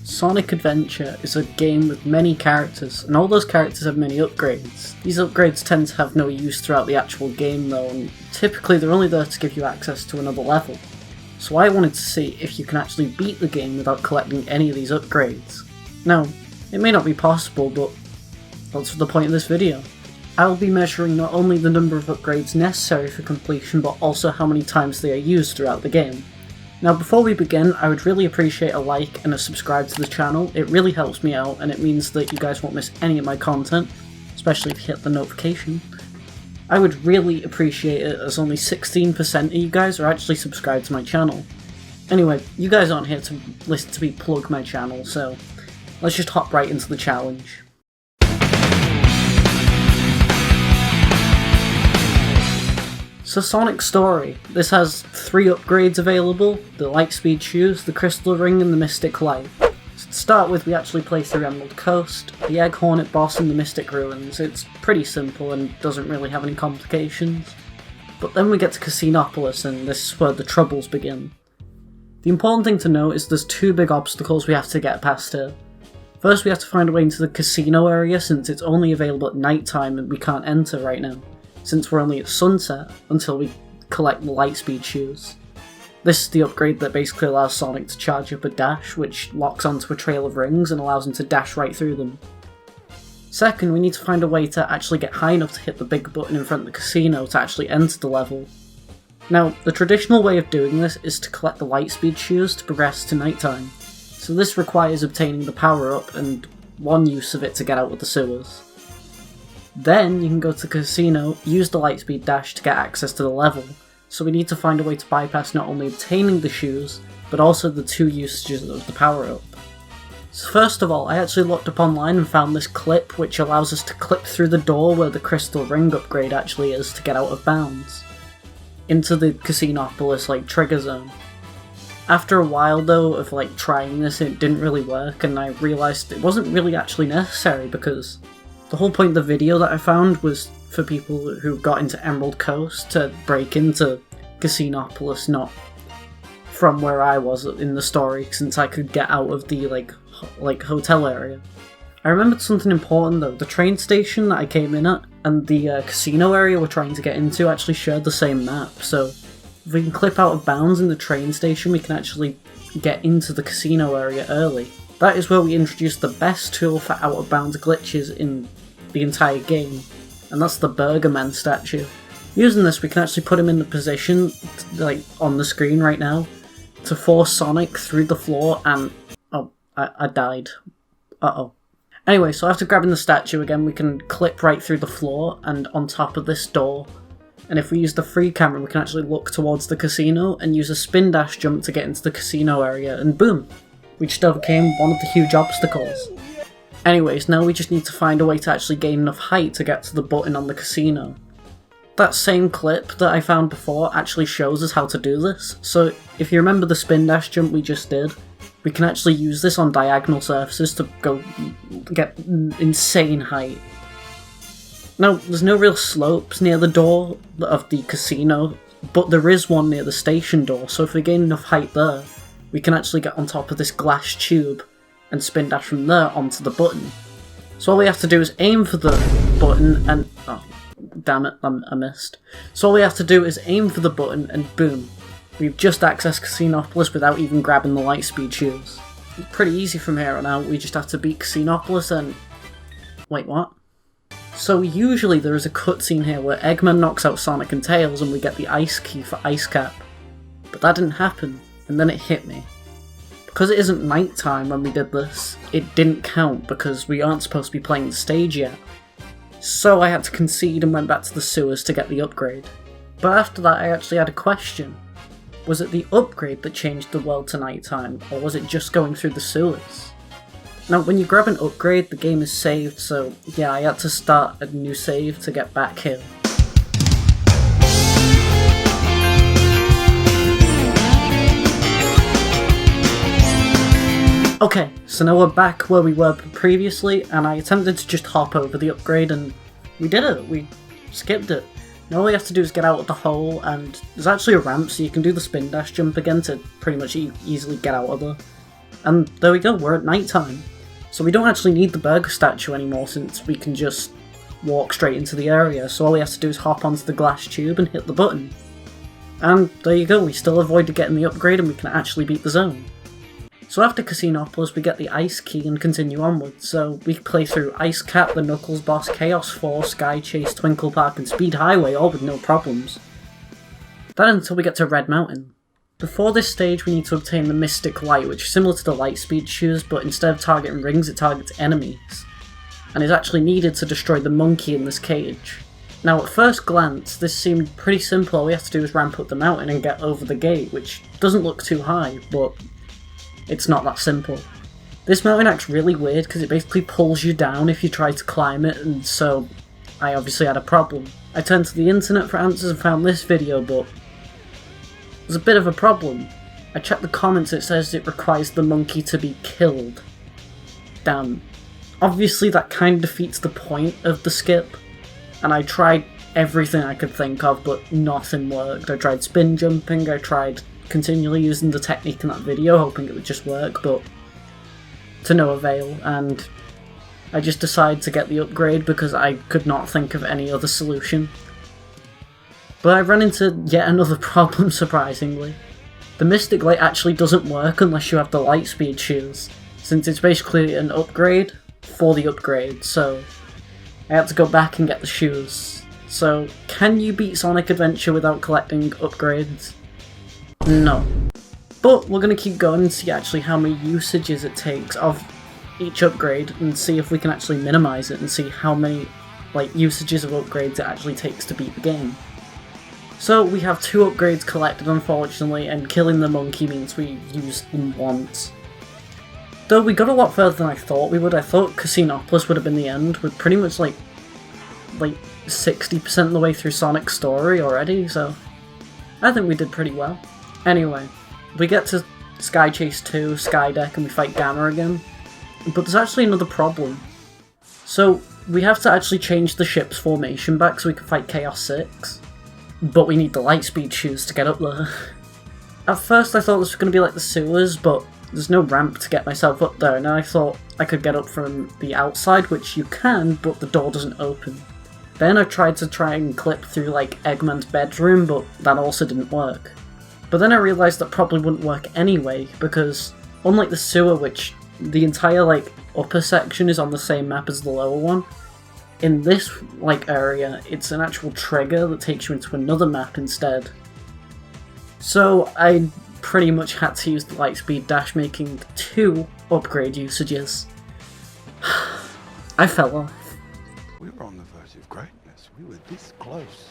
Sonic Adventure is a game with many characters, and all those characters have many upgrades. These upgrades tend to have no use throughout the actual game though, and typically they're only there to give you access to another level. So I wanted to see if you can actually beat the game without collecting any of these upgrades. Now, it may not be possible, but that's the point of this video. I'll be measuring not only the number of upgrades necessary for completion, but also how many times they are used throughout the game. Now before we begin, I would really appreciate a like and a subscribe to the channel. It really helps me out and it means that you guys won't miss any of my content, especially if you hit the notification. I would really appreciate it as only 16% of you guys are actually subscribed to my channel. Anyway, you guys aren't here to listen to me plug my channel, so let's just hop right into the challenge. So Sonic's story. This has 3 upgrades available: the Lightspeed Shoes, the Crystal Ring, and the Mystic Light. So to start with, we actually play through Emerald Coast, the Egg Hornet boss, and the Mystic Ruins. It's pretty simple and doesn't really have any complications. But then we get to Casinopolis, and this is where the troubles begin. The important thing to note is there's 2 big obstacles we have to get past here. First, we have to find a way into the casino area since it's only available at night time and we can't enter right now, since we're only at sunset until we collect the Lightspeed Shoes. This is the upgrade that basically allows Sonic to charge up a dash, which locks onto a trail of rings and allows him to dash right through them. Second, we need to find a way to actually get high enough to hit the big button in front of the casino to actually enter the level. Now, the traditional way of doing this is to collect the Lightspeed Shoes to progress to nighttime, so this requires obtaining the power-up and one use of it to get out of the sewers. Then you can go to the casino, use the Lightspeed Dash to get access to the level, so we need to find a way to bypass not only obtaining the shoes, but also the 2 usages of the power-up. So first of all, I actually looked up online and found this clip which allows us to clip through the door where the Crystal Ring upgrade actually is to get out of bounds, into the Casinopolis trigger zone. After a while though of trying this, it didn't really work, and I realised it wasn't really actually necessary because the whole point of the video that I found was for people who got into Emerald Coast to break into Casinopolis, not from where I was in the story, since I could get out of the hotel area. I remembered something important though. The train station that I came in at and the casino area we're trying to get into actually shared the same map, so if we can clip out of bounds in the train station, we can actually get into the casino area early. That is where we introduce the best tool for out of bounds glitches in the entire game, and that's the Burger Man statue. Using this, we can actually put him in the position, on the screen right now, to force Sonic through the floor and... oh, I died. Uh-oh. Anyway, so after grabbing the statue again, we can clip right through the floor and on top of this door, and if we use the free camera, we can actually look towards the casino and use a spin dash jump to get into the casino area, and boom! We just overcame one of the huge obstacles. Anyways, now we just need to find a way to actually gain enough height to get to the button on the casino. That same clip that I found before actually shows us how to do this, so if you remember the spin dash jump we just did, we can actually use this on diagonal surfaces to go get insane height. Now, there's no real slopes near the door of the casino, but there is one near the station door, so if we gain enough height there, we can actually get on top of this glass tube and spin dash from there onto the button. So all we have to do is aim for the button and... oh, damn it, I missed. So all we have to do is aim for the button and boom. We've just accessed Casinopolis without even grabbing the Lightspeed Shoes. It's pretty easy from here on out, we just have to beat Casinopolis and... wait, what? So usually there is a cutscene here where Eggman knocks out Sonic and Tails and we get the ice key for Ice Cap. But that didn't happen, and then it hit me. Because it isn't nighttime when we did this, it didn't count because we aren't supposed to be playing the stage yet. So I had to concede and went back to the sewers to get the upgrade. But after that I actually had a question. Was it the upgrade that changed the world to nighttime, or was it just going through the sewers? Now when you grab an upgrade, the game is saved, so yeah, I had to start a new save to get back here. Okay, so now we're back where we were previously, and I attempted to just hop over the upgrade, and we did it. We skipped it. Now all you have to do is get out of the hole, and there's actually a ramp, so you can do the spin dash jump again to pretty much easily get out of there. And there we go, we're at night time. So we don't actually need the burger statue anymore, since we can just walk straight into the area, so all we have to do is hop onto the glass tube and hit the button. And there you go, we still avoided getting the upgrade and we can actually beat the zone. So after Casinopolis we get the Ice Key and continue onwards, so we play through Ice Cap, the Knuckles boss, Chaos 4, Sky Chase, Twinkle Park and Speed Highway all with no problems. Then until we get to Red Mountain. Before this stage we need to obtain the Mystic Light, which is similar to the Lightspeed shoes, but instead of targeting rings it targets enemies, and is actually needed to destroy the monkey in this cage. Now at first glance this seemed pretty simple, all we have to do is ramp up the mountain and get over the gate, which doesn't look too high, but it's not that simple. This mountain acts really weird because it basically pulls you down if you try to climb it, and so I obviously had a problem. I turned to the internet for answers and found this video, but there's a bit of a problem. I checked the comments, it says it requires the monkey to be killed. Damn. Obviously that kind of defeats the point of the skip, and I tried everything I could think of but nothing worked. I tried spin jumping, I tried continually using the technique in that video hoping it would just work, but to no avail, and I just decided to get the upgrade because I could not think of any other solution. But I ran into yet another problem, surprisingly. The Mystic Light actually doesn't work unless you have the Lightspeed shoes, since it's basically an upgrade for the upgrade, so I had to go back and get the shoes. So, can you beat Sonic Adventure without collecting upgrades? No. But we're going to keep going and see actually how many usages it takes of each upgrade and see if we can actually minimize it and see how many usages of upgrades it actually takes to beat the game. So we have 2 upgrades collected unfortunately, and killing the monkey means we used them once. Though we got a lot further than I thought we would. I thought Casinopolis would have been the end, with pretty much like 60% of the way through Sonic's story already, so I think we did pretty well. Anyway, we get to Sky Chase 2, Sky Deck, and we fight Gamma again. But there's actually another problem. So, we have to actually change the ship's formation back so we can fight Chaos 6. But we need the Lightspeed shoes to get up there. At first I thought this was going to be like the sewers, but there's no ramp to get myself up there, and I thought I could get up from the outside, which you can, but the door doesn't open. Then I tried to clip through Eggman's bedroom, but that also didn't work. But then I realised that probably wouldn't work anyway, because unlike the sewer, which the entire upper section is on the same map as the lower one, in this area it's an actual trigger that takes you into another map instead. So I pretty much had to use the Lightspeed dash, making 2 upgrade usages. I fell off. We were on the verge of greatness. We were this close.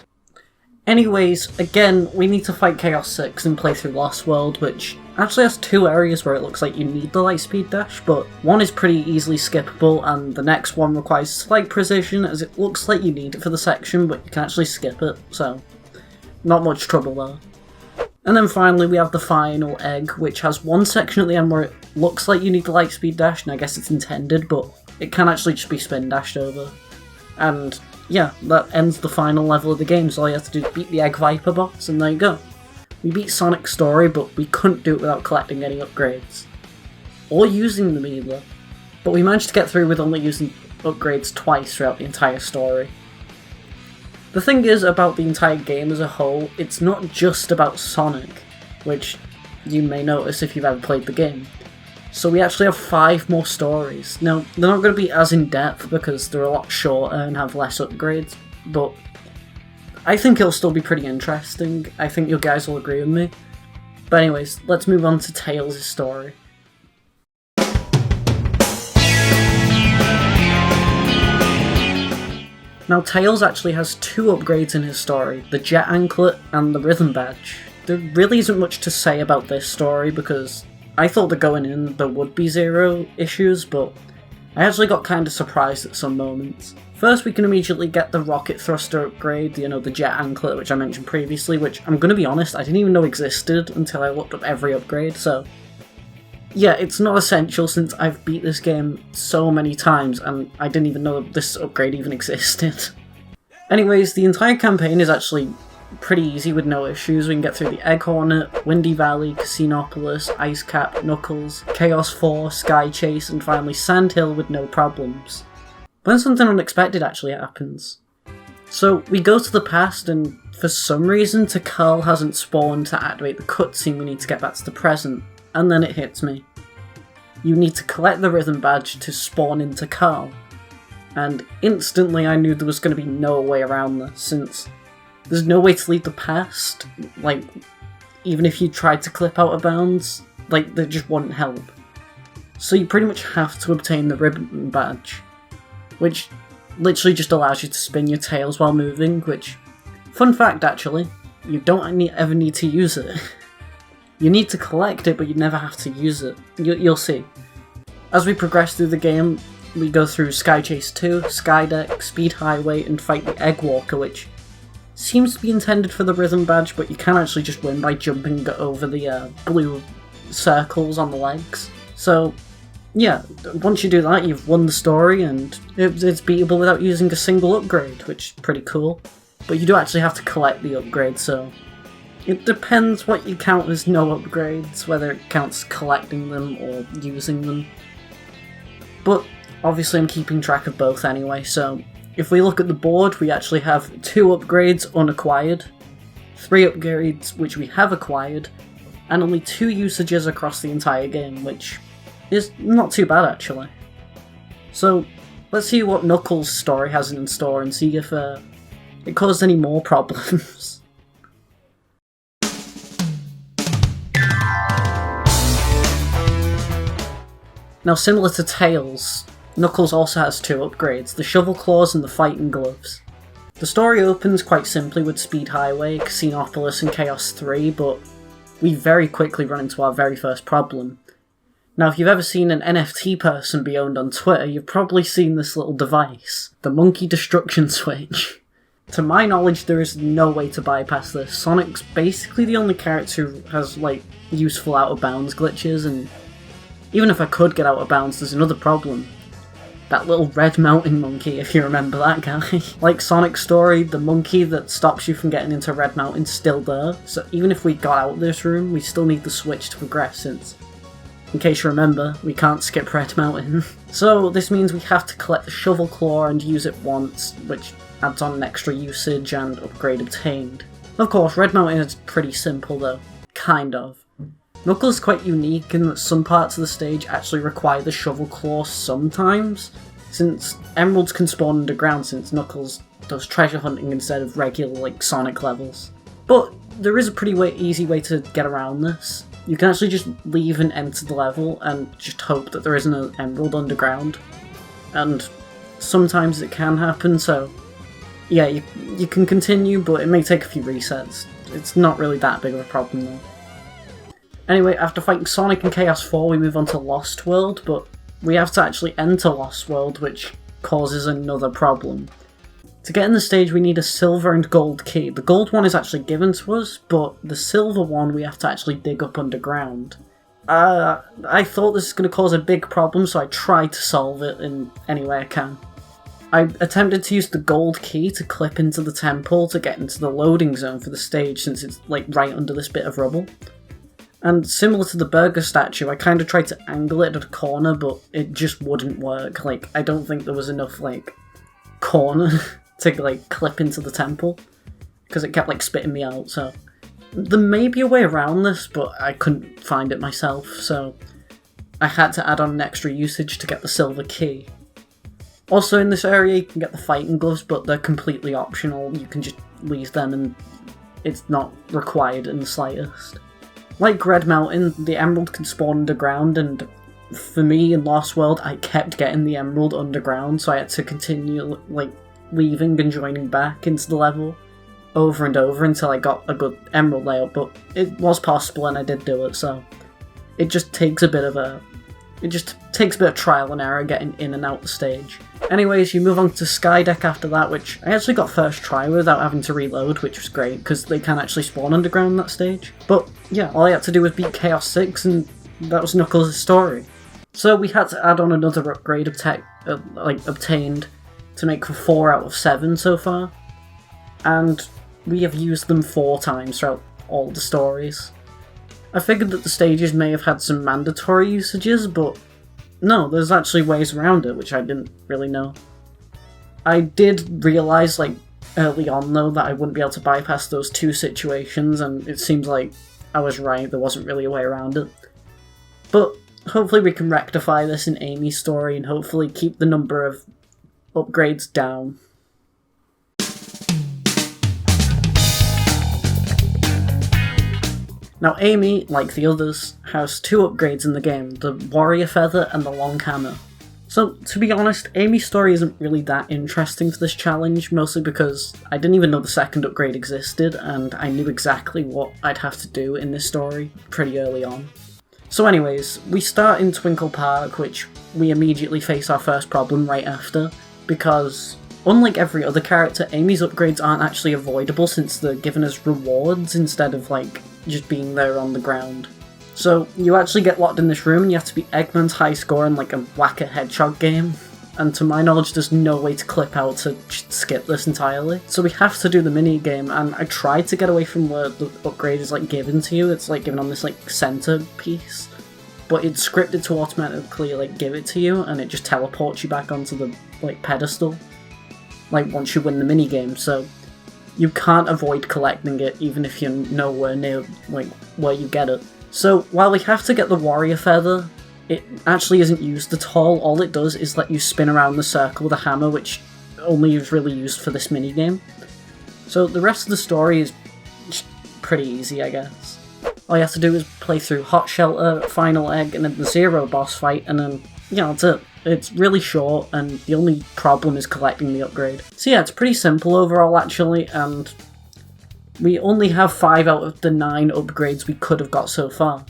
Anyways, again, we need to fight Chaos 6 and play through Lost World, which actually has 2 areas where it looks like you need the Lightspeed dash, but one is pretty easily skippable, and the next one requires slight precision, as it looks like you need it for the section, but you can actually skip it, so not much trouble there. And then finally we have the final egg, which has one section at the end where it looks like you need the Lightspeed dash, and I guess it's intended, but it can actually just be spin dashed over. And yeah, that ends the final level of the game, so all you have to do is beat the Egg Viper boss, and there you go. We beat Sonic's story, but we couldn't do it without collecting any upgrades. Or using them either. But we managed to get through with only using upgrades twice throughout the entire story. The thing is about the entire game as a whole, it's not just about Sonic, which you may notice if you've ever played the game. So we actually have 5 more stories. Now, they're not going to be as in-depth because they're a lot shorter and have less upgrades, but I think it'll still be pretty interesting. I think you guys will agree with me. But anyways, let's move on to Tails' story. Now, Tails actually has 2 upgrades in his story, the Jet Anklet and the Rhythm Badge. There really isn't much to say about this story because I thought that going in there would be 0 issues, but I actually got kind of surprised at some moments. First, we can immediately get the Rocket Thruster upgrade, the Jet Anklet, which I mentioned previously, which I'm going to be honest, I didn't even know existed until I looked up every upgrade, so yeah, it's not essential since I've beat this game so many times and I didn't even know this upgrade even existed. Anyways, the entire campaign is actually pretty easy with no issues. We can get through the Egg Hornet, Windy Valley, Casinopolis, Ice Cap, Knuckles, Chaos 4, Sky Chase, and finally Sand Hill with no problems. But then something unexpected actually happens. So we go to the past and for some reason Tikal hasn't spawned to activate the cutscene we need to get back to the present, and then it hits me. You need to collect the Rhythm Badge to spawn in Tikal. And instantly I knew there was going to be no way around this, since there's no way to leave the past. Like, even if you tried to clip out of bounds, like, they just wouldn't help. So you pretty much have to obtain the Ribbon Badge, which literally just allows you to spin your tails while moving, which, fun fact actually, you don't ever need to use it. You need to collect it, but you never have to use it. You'll see. As we progress through the game, we go through Sky Chase 2, Skydeck, Speed Highway, and fight the Egg Walker, which seems to be intended for the Rhythm Badge, but you can actually just win by jumping over the blue circles on the legs. So, yeah, once you do that, you've won the story, and it's beatable without using a single upgrade, which is pretty cool. But you do actually have to collect the upgrade, so it depends what you count as no upgrades, whether it counts collecting them or using them. But obviously I'm keeping track of both anyway, so if we look at the board, we actually have 2 upgrades unacquired, 3 upgrades which we have acquired, and only 2 usages across the entire game, which is not too bad actually. So let's see what Knuckles' story has in store and see if it caused any more problems. Now, similar to Tails, Knuckles also has 2 upgrades, the Shovel Claws and the Fighting Gloves. The story opens quite simply with Speed Highway, Casinopolis and Chaos 3, but we very quickly run into our very first problem. Now, if you've ever seen an NFT person be owned on Twitter, you've probably seen this little device, the Monkey Destruction Switch. To my knowledge, there is no way to bypass this. Sonic's basically the only character who has, like, useful out-of-bounds glitches, and even if I could get out of bounds, there's another problem. That little red mountain monkey, if you remember that guy. Like Sonic's story, the monkey that stops you from getting into Red Mountain's still there, so even if we got out of this room, we still need the switch to progress, since, in case you remember, we can't skip Red Mountain. So this means we have to collect the Shovel Claw and use it once, which adds on an extra usage and upgrade obtained. Of course, Red Mountain is pretty simple though. Kind of. Knuckles is quite unique in that some parts of the stage actually require the Shovel Claw sometimes, since emeralds can spawn underground since Knuckles does treasure hunting instead of regular, like, Sonic levels. But there is a pretty easy way to get around this. You can actually just leave and enter the level and just hope that there isn't an emerald underground. And sometimes it can happen, so yeah, you can continue, but it may take a few resets. It's not really that big of a problem though. Anyway, after fighting Sonic and Chaos 4, we move on to Lost World, but we have to actually enter Lost World, which causes another problem. To get in the stage, we need a silver and gold key. The gold one is actually given to us, but the silver one we have to actually dig up underground. I thought this was going to cause a big problem, so I tried to solve it in any way I can. I attempted to use the gold key to clip into the temple to get into the loading zone for the stage, since it's, like, right under this bit of rubble. And similar to the burger statue, I kind of tried to angle it at a corner, but it just wouldn't work. Like, I don't think there was enough, like, corner to, like, clip into the temple, because it kept, like, spitting me out, so there may be a way around this, but I couldn't find it myself, so I had to add on an extra usage to get the silver key. Also in this area you can get the fighting gloves, but they're completely optional. You can just leave them and it's not required in the slightest. Like Red Mountain, the emerald can spawn underground, and for me in Lost World, I kept getting the emerald underground, so I had to continue, like, leaving and joining back into the level over and over until I got a good emerald layout, but it was possible and I did do it, so it just takes a bit of trial and error getting in and out the stage. Anyways, you move on to Skydeck after that, which I actually got first try without having to reload, which was great, because they can actually spawn underground in that stage. But yeah, all I had to do was beat Chaos 6, and that was Knuckles' story. So we had to add on another upgrade obtained to make for 4 out of 7 so far, and we have used them 4 times throughout all the stories. I figured that the stages may have had some mandatory usages, but no, there's actually ways around it, which I didn't really know. I did realise, early on though, that I wouldn't be able to bypass those 2 situations, and it seems like I was right, there wasn't really a way around it. But hopefully we can rectify this in Amy's story, and hopefully keep the number of upgrades down. Now Amy, like the others, has 2 upgrades in the game, the Warrior Feather and the Long Hammer. So, to be honest, Amy's story isn't really that interesting for this challenge, mostly because I didn't even know the second upgrade existed, and I knew exactly what I'd have to do in this story pretty early on. So anyways, we start in Twinkle Park, which we immediately face our first problem right after, because unlike every other character, Amy's upgrades aren't actually avoidable since they're given as rewards instead of just being there on the ground. So you actually get locked in this room and you have to be Eggman's high score in a Whack-A-Hedgehog game, and to my knowledge there's no way to clip out to skip this entirely. So we have to do the mini game, and I tried to get away from where the upgrade is given to you. It's given on this center piece, but it's scripted to automatically give it to you, and it just teleports you back onto the pedestal once you win the mini game. So you can't avoid collecting it even if you're nowhere near where you get it. So while we have to get the Warrior Feather, it actually isn't used at all. All it does is let you spin around the circle with a hammer, which only is really used for this minigame. So the rest of the story is pretty easy, I guess. All you have to do is play through Hot Shelter, Final Egg, and then the Zero boss fight, and then, that's it. It's really short, and the only problem is collecting the upgrade. So yeah, it's pretty simple overall actually, and we only have 5 out of the 9 upgrades we could have got so far.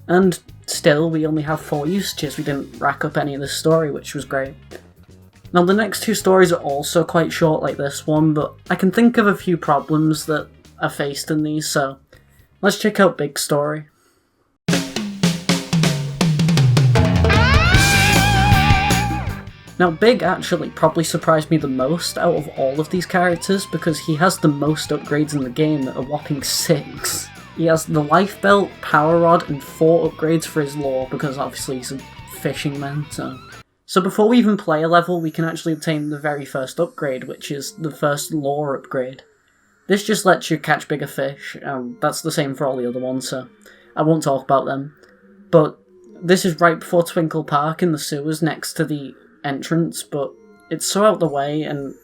And still, we only have 4 usages. We didn't rack up any of this story, which was great. Now, the next 2 stories are also quite short like this one, but I can think of a few problems that are faced in these, so let's check out Big Story. Now, Big actually probably surprised me the most out of all of these characters because he has the most upgrades in the game, a whopping 6. He has the Life Belt, Power Rod, and 4 upgrades for his lore because obviously he's a fishing man, So before we even play a level, we can actually obtain the very first upgrade, which is the first lore upgrade. This just lets you catch bigger fish, that's the same for all the other ones, so I won't talk about them. But this is right before Twinkle Park in the sewers next to the entrance, but it's so out the way, and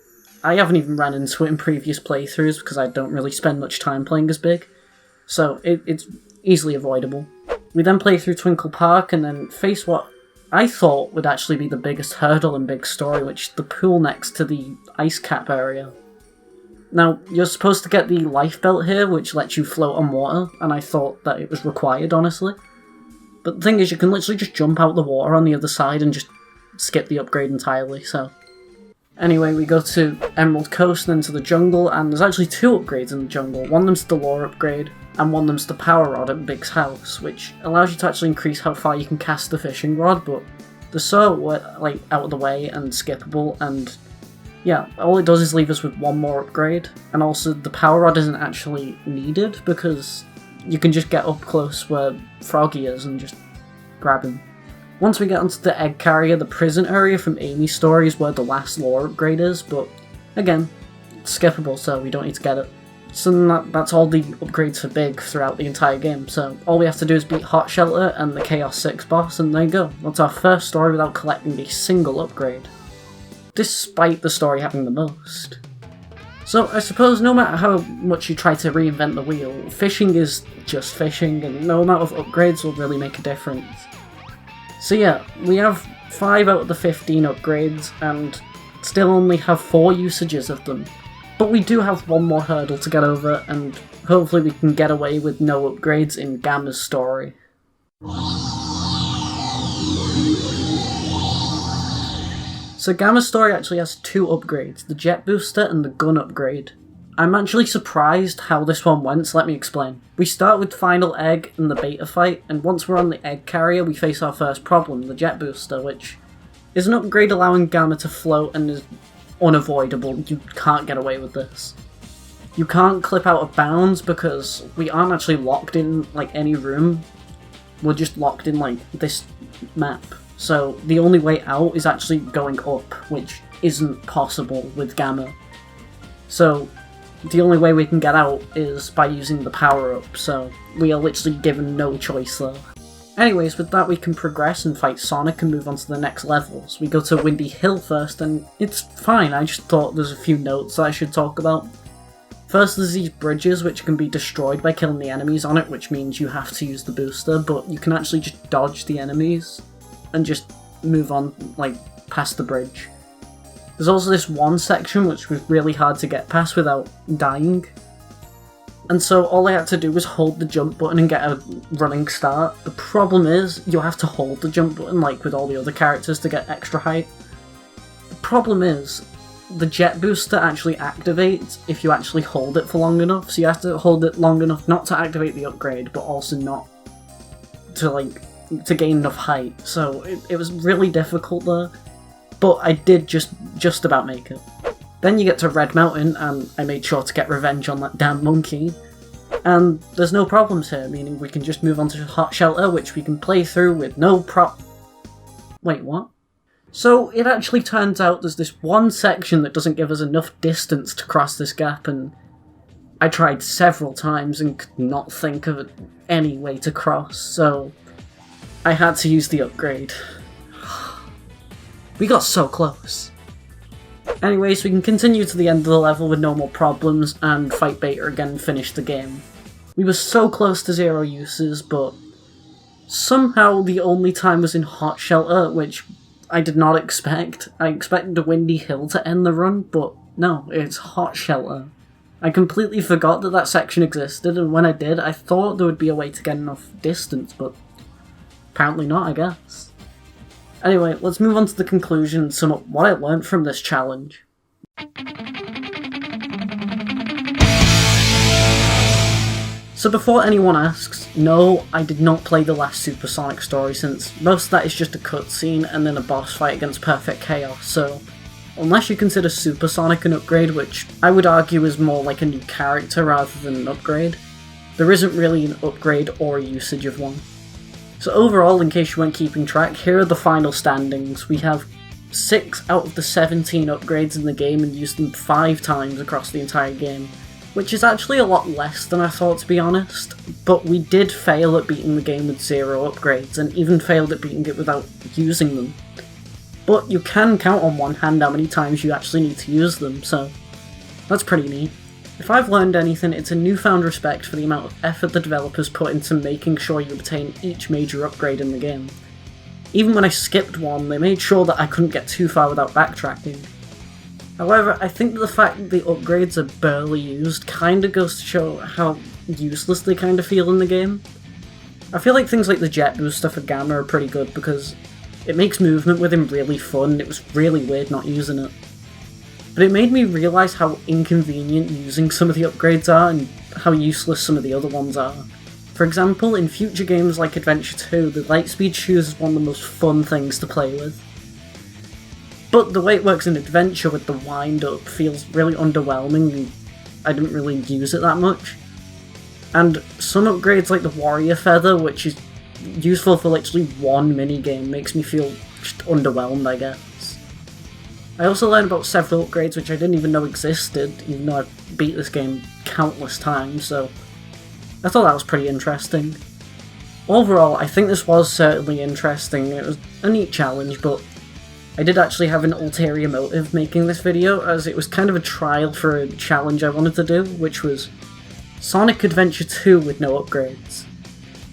I haven't even ran into it in previous playthroughs because I don't really spend much time playing as Big, so it's easily avoidable. We then play through Twinkle Park and then face what I thought would actually be the biggest hurdle in Big Story, which is the pool next to the ice cap area. Now, you're supposed to get the life belt here, which lets you float on water, and I thought that it was required, honestly. But the thing is, you can literally just jump out the water on the other side and just skip the upgrade entirely, so... Anyway, we go to Emerald Coast and then to the jungle, and there's actually 2 upgrades in the jungle. One of them's the lore upgrade, and one of them's the power rod at Big's house, which allows you to actually increase how far you can cast the fishing rod, but they're so, out of the way and skippable, and yeah, all it does is leave us with 1 more upgrade, and also the power rod isn't actually needed, because you can just get up close where Froggy is and just grab him. Once we get onto the egg carrier, the prison area from Amy's story is where the last lore upgrade is, but again, it's skippable, so we don't need to get it. So that's all the upgrades for Big throughout the entire game, so all we have to do is beat Hot Shelter and the Chaos 6 boss, and there you go. That's our first story without collecting a single upgrade, despite the story having the most. So I suppose no matter how much you try to reinvent the wheel, fishing is just fishing, and no amount of upgrades will really make a difference. So yeah, we have 5 out of the 15 upgrades, and still only have 4 usages of them. But we do have 1 more hurdle to get over, and hopefully we can get away with no upgrades in Gamma's story. So Gamma's story actually has 2 upgrades, the Jet Booster and the Gun upgrade. I'm actually surprised how this one went, so let me explain. We start with Final Egg in the beta fight, and once we're on the egg carrier we face our first problem, the jet booster, which is an upgrade allowing Gamma to float and is unavoidable. You can't get away with this. You can't clip out of bounds because we aren't actually locked in like any room. We're just locked in like this map. So the only way out is actually going up, which isn't possible with Gamma. So the only way we can get out is by using the power-up, so we are literally given no choice there. Anyways, with that we can progress and fight Sonic and move on to the next levels. We go to Windy Hill first, and it's fine, I just thought there's a few notes that I should talk about. First, there's these bridges which can be destroyed by killing the enemies on it, which means you have to use the booster, but you can actually just dodge the enemies and just move on, like, past the bridge. There's also this one section which was really hard to get past without dying. And so all I had to do was hold the jump button and get a running start. The problem is, you have to hold the jump button like with all the other characters to get extra height. The problem is, the jet booster actually activates if you actually hold it for long enough, so you have to hold it long enough not to activate the upgrade, but also not to gain enough height. So it was really difficult there. But I did just about make it. Then you get to Red Mountain, and I made sure to get revenge on that damn monkey. And there's no problems here, meaning we can just move on to Hot Shelter, which we can play through with no Wait, what? So it actually turns out there's this one section that doesn't give us enough distance to cross this gap, and I tried several times and could not think of any way to cross, so I had to use the upgrade. We got so close. Anyways, we can continue to the end of the level with no more problems and fight Beta again and finish the game. We were so close to 0 uses, but somehow the only time was in Hot Shelter, which I did not expect. I expected a Windy Hill to end the run, but no, it's Hot Shelter. I completely forgot that that section existed, and when I did, I thought there would be a way to get enough distance, but apparently not, I guess. Anyway, let's move on to the conclusion and sum up what I learned from this challenge. So before anyone asks, no, I did not play the last Supersonic story, since most of that is just a cutscene and then a boss fight against Perfect Chaos, so unless you consider Supersonic an upgrade, which I would argue is more like a new character rather than an upgrade, there isn't really an upgrade or a usage of one. So overall, in case you weren't keeping track, here are the final standings. We have 6 out of the 17 upgrades in the game and used them 5 times across the entire game, which is actually a lot less than I thought, to be honest, but we did fail at beating the game with 0 upgrades, and even failed at beating it without using them. But you can count on one hand how many times you actually need to use them, so that's pretty neat. If I've learned anything, it's a newfound respect for the amount of effort the developers put into making sure you obtain each major upgrade in the game. Even when I skipped one, they made sure that I couldn't get too far without backtracking. However, I think that the fact that the upgrades are barely used kinda goes to show how useless they kinda feel in the game. I feel like things like the jet booster for Gamma are pretty good because it makes movement with him really fun, and it was really weird not using it. But it made me realise how inconvenient using some of the upgrades are and how useless some of the other ones are. For example, in future games like Adventure 2, the Lightspeed Shoes is one of the most fun things to play with. But the way it works in Adventure with the wind-up feels really underwhelming, and I didn't really use it that much. And some upgrades like the Warrior Feather, which is useful for literally one minigame, makes me feel just underwhelmed, I guess. I also learned about several upgrades which I didn't even know existed, even though I've beat this game countless times, so I thought that was pretty interesting. Overall, I think this was certainly interesting. It was a neat challenge, but I did actually have an ulterior motive making this video, as it was kind of a trial for a challenge I wanted to do, which was Sonic Adventure 2 with no upgrades.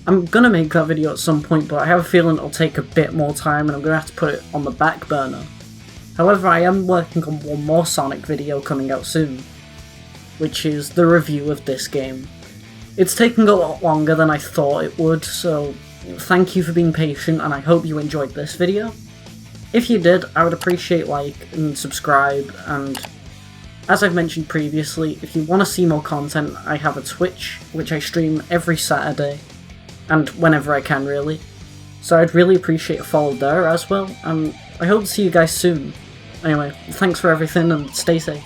I'm gonna make that video at some point, but I have a feeling it'll take a bit more time and I'm gonna have to put it on the back burner. However, I am working on one more Sonic video coming out soon, which is the review of this game. It's taking a lot longer than I thought it would, so thank you for being patient, and I hope you enjoyed this video. If you did, I would appreciate like and subscribe, and As I've mentioned previously, if you want to see more content, I have a Twitch, which I stream every Saturday, and whenever I can really. So I'd really appreciate a follow there as well, and I hope to see you guys soon. Anyway, thanks for everything and stay safe.